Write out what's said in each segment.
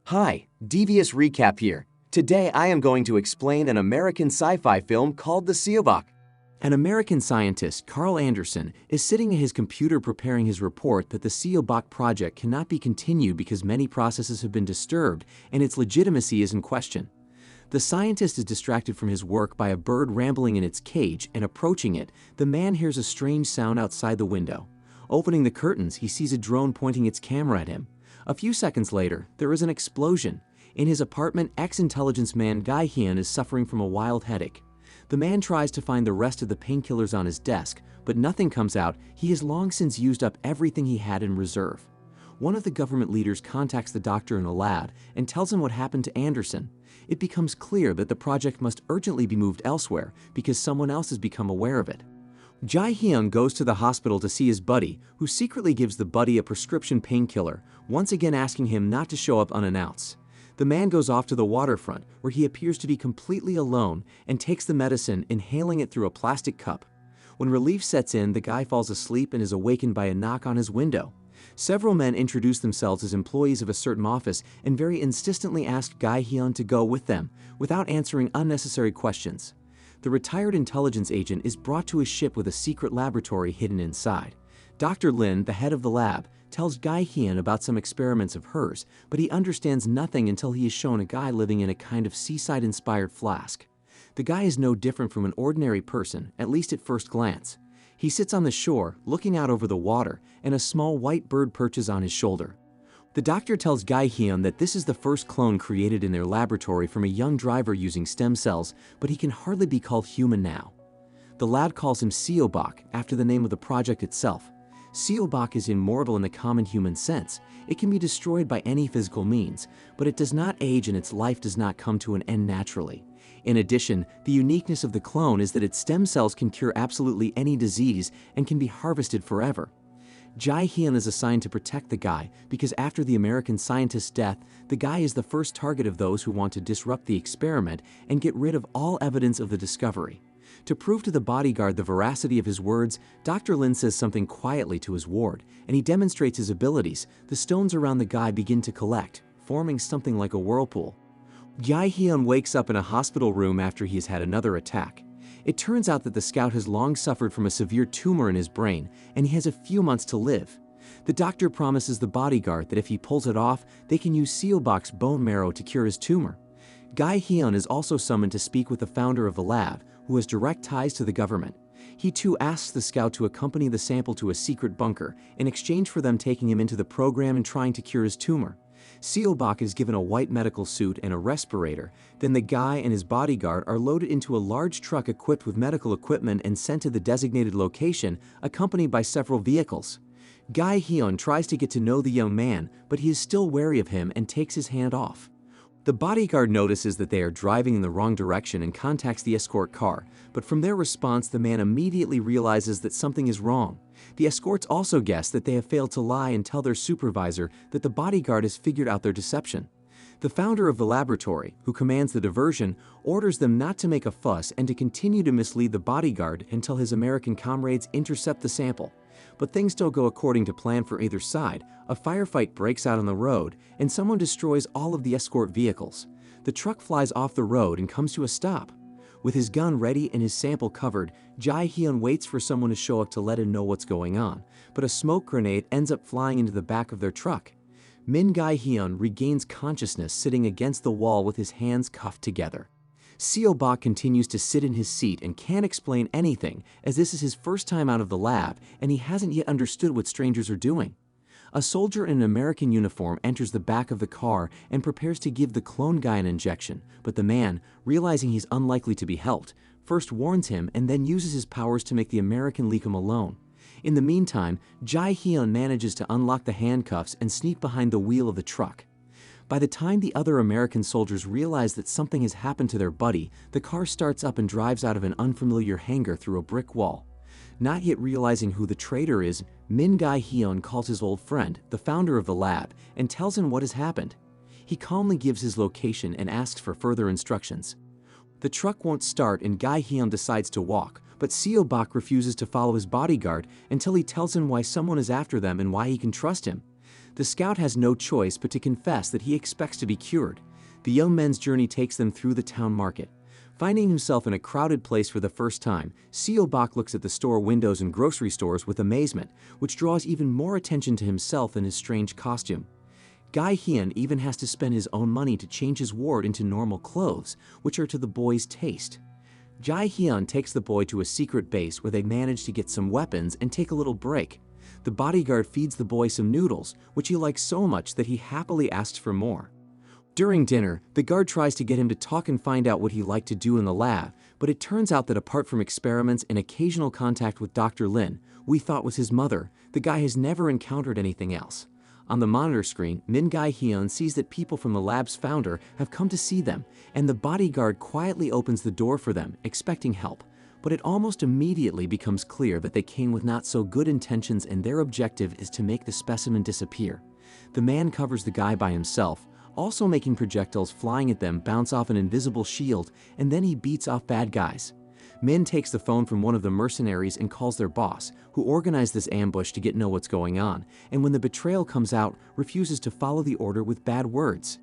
Hi, Devious Recap here. Today I am going to explain an American sci-fi film called The Seobok. An American scientist, Carl Anderson, is sitting at his computer preparing his report that the Seobok project cannot be continued because many processes have been disturbed and its legitimacy is in question. The scientist is distracted from his work by a bird rambling in its cage, and approaching it, the man hears a strange sound outside the window. Opening the curtains, he sees a drone pointing its camera at him. A few seconds later, there is an explosion. In his apartment, ex-intelligence man Guy Hyun is suffering from a wild headache. The man tries to find the rest of the painkillers on his desk, but nothing comes out. He has long since used up everything he had in reserve. One of the government leaders contacts the doctor in a lab and tells him what happened to Anderson. It becomes clear that the project must urgently be moved elsewhere because someone else has become aware of it. Jae Hyun goes to the hospital to see his buddy, who secretly gives the buddy a prescription painkiller, once again asking him not to show up unannounced. The man goes off to the waterfront, where he appears to be completely alone, and takes the medicine, inhaling it through a plastic cup. When relief sets in, the guy falls asleep and is awakened by a knock on his window. Several men introduce themselves as employees of a certain office and very insistently ask Guy Hyun to go with them, without answering unnecessary questions. The retired intelligence agent is brought to his ship with a secret laboratory hidden inside. Dr. Lin, the head of the lab, tells Guy Hyun about some experiments of hers, but he understands nothing until he is shown a guy living in a kind of seaside-inspired flask. The guy is no different from an ordinary person, at least at first glance. He sits on the shore, looking out over the water, and a small white bird perches on his shoulder. The doctor tells Guy Hyun that this is the first clone created in their laboratory from a young driver using stem cells, but he can hardly be called human now. The lab calls him Seobok, after the name of the project itself. Seobok is immortal in the common human sense. It can be destroyed by any physical means, but it does not age and its life does not come to an end naturally. In addition, the uniqueness of the clone is that its stem cells can cure absolutely any disease and can be harvested forever. Jae Hyun is assigned to protect the guy because after the American scientist's death, the guy is the first target of those who want to disrupt the experiment and get rid of all evidence of the discovery. To prove to the bodyguard the veracity of his words, Dr. Lin says something quietly to his ward, and he demonstrates his abilities. The stones around the guy begin to collect, forming something like a whirlpool. Jae Hyun wakes up in a hospital room after he has had another attack. It turns out that the scout has long suffered from a severe tumor in his brain, and he has a few months to live. The doctor promises the bodyguard that if he pulls it off, they can use Seobok's bone marrow to cure his tumor. Guy Hyun is also summoned to speak with the founder of the lab, who has direct ties to the government. He too asks the scout to accompany the sample to a secret bunker, in exchange for them taking him into the program and trying to cure his tumor. Seobok is given a white medical suit and a respirator. Then the guy and his bodyguard are loaded into a large truck equipped with medical equipment and sent to the designated location, accompanied by several vehicles. Guy Hyun tries to get to know the young man, but he is still wary of him and takes his hand off. The bodyguard notices that they are driving in the wrong direction and contacts the escort car, but from their response the man immediately realizes that something is wrong. The escorts also guess that they have failed to lie and tell their supervisor that the bodyguard has figured out their deception. The founder of the laboratory, who commands the diversion, orders them not to make a fuss and to continue to mislead the bodyguard until his American comrades intercept the sample. But things don't go according to plan for either side. A firefight breaks out on the road, and someone destroys all of the escort vehicles. The truck flies off the road and comes to a stop. With his gun ready and his sample covered, Jae Hyun waits for someone to show up to let him know what's going on, but a smoke grenade ends up flying into the back of their truck. Min Guy Hyun regains consciousness sitting against the wall with his hands cuffed together. Seobok continues to sit in his seat and can't explain anything, as this is his first time out of the lab and he hasn't yet understood what strangers are doing. A soldier in an American uniform enters the back of the car and prepares to give the clone guy an injection, but the man, realizing he's unlikely to be helped, first warns him and then uses his powers to make the American leave him alone. In the meantime, Jae Hyun manages to unlock the handcuffs and sneak behind the wheel of the truck. By the time the other American soldiers realize that something has happened to their buddy, the car starts up and drives out of an unfamiliar hangar through a brick wall. Not yet realizing who the traitor is, Min Guy Hyun calls his old friend, the founder of the lab, and tells him what has happened. He calmly gives his location and asks for further instructions. The truck won't start and Guy Hyun decides to walk, but Seobok refuses to follow his bodyguard until he tells him why someone is after them and why he can trust him. The scout has no choice but to confess that he expects to be cured. The young men's journey takes them through the town market. Finding himself in a crowded place for the first time, Seo Bak looks at the store windows and grocery stores with amazement, which draws even more attention to himself and his strange costume. Gai Hyun even has to spend his own money to change his ward into normal clothes, which are to the boy's taste. Gai Hyun takes the boy to a secret base where they manage to get some weapons and take a little break. The bodyguard feeds the boy some noodles, which he likes so much that he happily asks for more. During dinner, the guard tries to get him to talk and find out what he liked to do in the lab, but it turns out that apart from experiments and occasional contact with Dr. Lin, we thought was his mother, the guy has never encountered anything else. On the monitor screen, Min Gai Hyun sees that people from the lab's founder have come to see them, and the bodyguard quietly opens the door for them, expecting help. But it almost immediately becomes clear that they came with not so good intentions and their objective is to make the specimen disappear. The man covers the guy by himself, also making projectiles flying at them bounce off an invisible shield, and then he beats off bad guys. Min takes the phone from one of the mercenaries and calls their boss, who organized this ambush to know what's going on, and when the betrayal comes out, refuses to follow the order with bad words.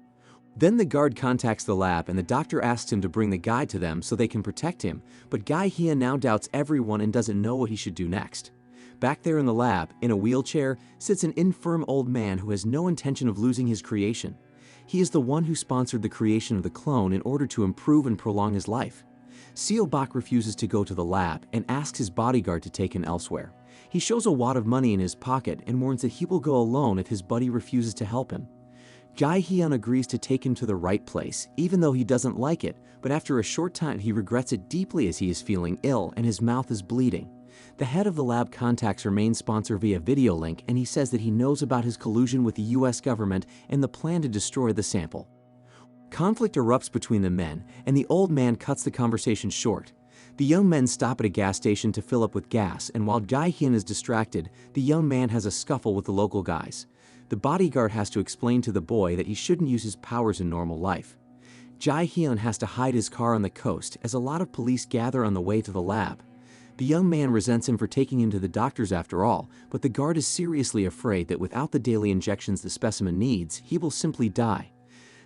Then the guard contacts the lab and the doctor asks him to bring the guy to them so they can protect him, but Gai Hyun now doubts everyone and doesn't know what he should do next. Back there in the lab, in a wheelchair, sits an infirm old man who has no intention of losing his creation. He is the one who sponsored the creation of the clone in order to improve and prolong his life. Seo Bak refuses to go to the lab and asks his bodyguard to take him elsewhere. He shows a wad of money in his pocket and warns that he will go alone if his buddy refuses to help him. Gai Hyun agrees to take him to the right place, even though he doesn't like it, but after a short time he regrets it deeply as he is feeling ill and his mouth is bleeding. The head of the lab contacts her main sponsor via video link and he says that he knows about his collusion with the US government and the plan to destroy the sample. Conflict erupts between the men, and the old man cuts the conversation short. The young men stop at a gas station to fill up with gas, and while Gai Hyun is distracted, the young man has a scuffle with the local guys. The bodyguard has to explain to the boy that he shouldn't use his powers in normal life. Gai Hyun has to hide his car on the coast as a lot of police gather on the way to the lab. The young man resents him for taking him to the doctors after all, but the guard is seriously afraid that without the daily injections the specimen needs, he will simply die.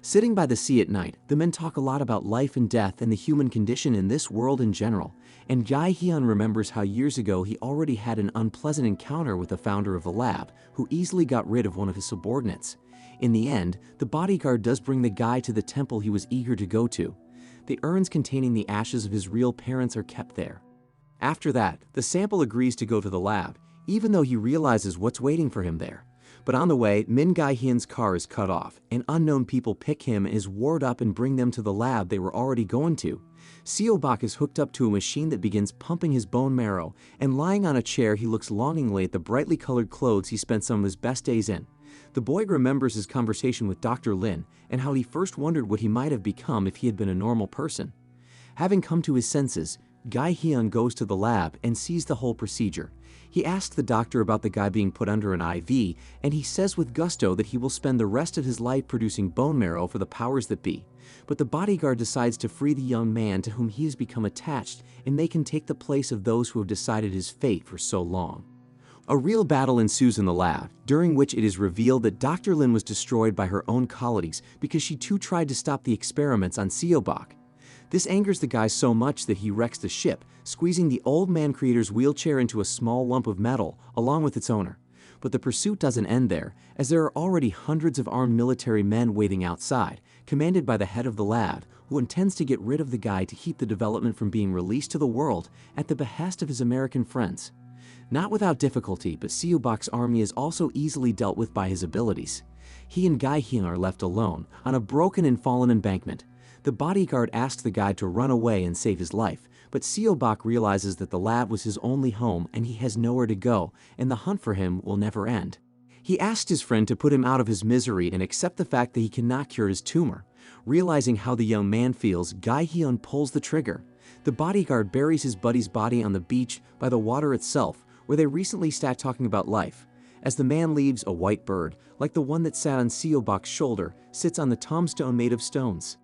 Sitting by the sea at night, the men talk a lot about life and death and the human condition in this world in general, and Gai Hyun remembers how years ago he already had an unpleasant encounter with the founder of the lab, who easily got rid of one of his subordinates. In the end, the bodyguard does bring the guy to the temple he was eager to go to. The urns containing the ashes of his real parents are kept there. After that, the sample agrees to go to the lab, even though he realizes what's waiting for him there. But on the way, Min Gai Hyun's car is cut off, and unknown people pick him and his ward up and bring them to the lab they were already going to. Seo Bak is hooked up to a machine that begins pumping his bone marrow, and lying on a chair he looks longingly at the brightly colored clothes he spent some of his best days in. The boy remembers his conversation with Dr. Lin and how he first wondered what he might have become if he had been a normal person. Having come to his senses, Gai Hyun goes to the lab and sees the whole procedure. He asks the doctor about the guy being put under an IV, and he says with gusto that he will spend the rest of his life producing bone marrow for the powers that be. But the bodyguard decides to free the young man to whom he has become attached, and they can take the place of those who have decided his fate for so long. A real battle ensues in the lab, during which it is revealed that Dr. Lin was destroyed by her own colleagues because she too tried to stop the experiments on Seo Bak. This angers the guy so much that he wrecks the ship, squeezing the old man creator's wheelchair into a small lump of metal, along with its owner. But the pursuit doesn't end there, as there are already hundreds of armed military men waiting outside, commanded by the head of the lab, who intends to get rid of the guy to keep the development from being released to the world at the behest of his American friends. Not without difficulty, but Seo Bak's army is also easily dealt with by his abilities. He and Gai Hyun are left alone, on a broken and fallen embankment. The bodyguard asks the guy to run away and save his life, but Seo Bak realizes that the lab was his only home and he has nowhere to go, and the hunt for him will never end. He asks his friend to put him out of his misery and accept the fact that he cannot cure his tumor. Realizing how the young man feels, Gai Hyun pulls the trigger. The bodyguard buries his buddy's body on the beach by the water itself, where they recently sat talking about life. As the man leaves, a white bird, like the one that sat on Seo Bak's shoulder, sits on the tombstone made of stones.